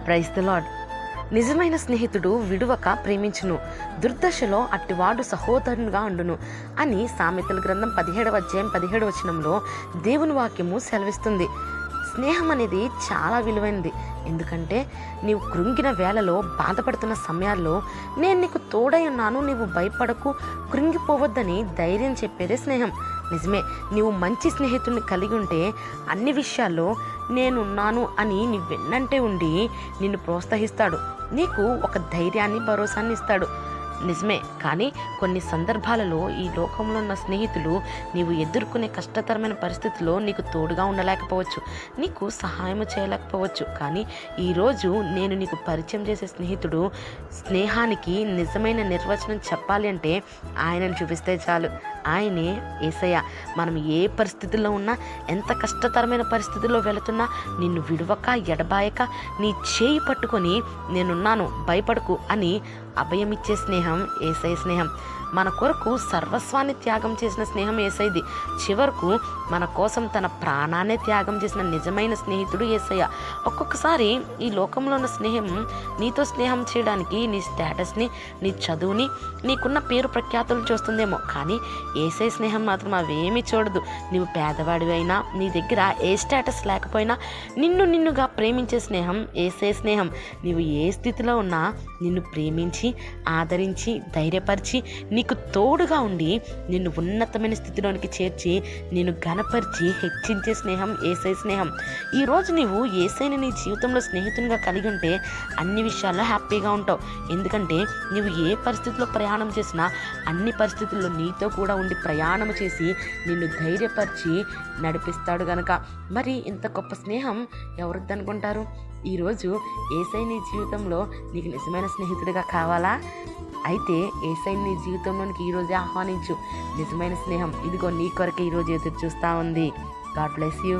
Praise the lord. నిజమైన స్నేహితుడు విడువక ప్రేమించును, దుర్దశలో అట్టివాడు సహోదరునిగా ఉండును అని సామెతల గ్రంథం 17వ అధ్యాయం 17వ వచనంలో దేవుని వాక్యము సెలవిస్తుంది. స్నేహం అనేది చాలా విలువైనది. ఎందుకంటే నీవు కృంగిన వేళలో, బాధపడుతున్న సమయాల్లో నేను నీకు తోడై ఉన్నాను, నీవు భయపడకు, కృంగిపోవద్దని ధైర్యం చెప్పేదే స్నేహం. నిజమే, నీవు మంచి స్నేహితుడిని కలిగి ఉంటే అన్ని విషయాల్లో నేనున్నాను అని నీ వెన్నంటే ఉండి నిన్ను ప్రోత్సహిస్తాడు, నీకు ఒక ధైర్యాన్ని, భరోసాన్ని ఇస్తాడు. నిజమే, కానీ కొన్ని సందర్భాలలో ఈ లోకంలో ఉన్న స్నేహితులు నీవు ఎదుర్కొనే కష్టతరమైన పరిస్థితుల్లో నీకు తోడుగా ఉండలేకపోవచ్చు, నీకు సహాయం చేయలేకపోవచ్చు. కానీ ఈరోజు నేను నీకు పరిచయం చేసే స్నేహితుడు, స్నేహానికి నిజమైన నిర్వచనం చెప్పాలి అంటే ఆయనను చూపిస్తే చాలు. ఆయనే యేసయ్య. మనం ఏ పరిస్థితుల్లో ఉన్నా, ఎంత కష్టతరమైన పరిస్థితుల్లో వెళుతున్నా నిన్ను విడవక, ఎడబాయక నీ చేయి పట్టుకొని నేనున్నాను, భయపడకు అని అభయమిచ్చే స్నేహం యేసయ్య స్నేహం. మన కొరకు సర్వస్వాన్ని త్యాగం చేసిన స్నేహం యేసయ్యది. చివరకు మన కోసం తన ప్రాణాన్ని త్యాగం చేసిన నిజమైన స్నేహితుడు యేసయ్య. ఒక్కొక్కసారి ఈ లోకంలో ఉన్న స్నేహం నీతో స్నేహం చేయడానికి నీ స్టేటస్ని, నీ చదువుని, నీకున్న పేరు ప్రఖ్యాతులు చూస్తుందేమో, కానీ యేసయ్య స్నేహం మాత్రం అవేమీ చూడదు. నీవు పేదవాడివి అయినా, నీ దగ్గర ఏ స్టేటస్ లేకపోయినా నిన్నుగా ప్రేమించే స్నేహం యేసయ్య స్నేహం. నీవు ఏ స్థితిలో ఉన్నా నిన్ను ప్రేమించి, ఆదరించి, ధైర్యపరిచి, నీకు తోడుగా ఉండి నిన్ను ఉన్నతమైన స్థితిలోనికి చేర్చి నిన్ను ఘనపరిచి హెచ్చించే స్నేహం యేసయ్య స్నేహం. ఈరోజు నీవు యేసయ్యని నీ జీవితంలో స్నేహితునిగా కలిగి ఉంటే అన్ని విషయాల్లో హ్యాపీగా ఉంటావు. ఎందుకంటే నీవు ఏ పరిస్థితిలో ప్రయాణం చేసినా అన్ని పరిస్థితుల్లో నీతో కూడా ఉండి ప్రయాణం చేసి నిన్ను ధైర్యపరిచి నడిపిస్తాడు గనక. మరి ఇంత గొప్ప స్నేహం ఎవరిది అనుకుంటారు? ఈరోజు యేసయ్య నీ జీవితంలో నీకు నిజమైన స్నేహితుడిగా కావాలా? అయితే యేసయ్యని నీ జీవితంలోనికి ఈరోజే ఆహ్వానించు. నిజమైన స్నేహం ఇదిగో నీ కొరకే ఈరోజు ఎదురు చూస్తూ ఉంది. God bless you.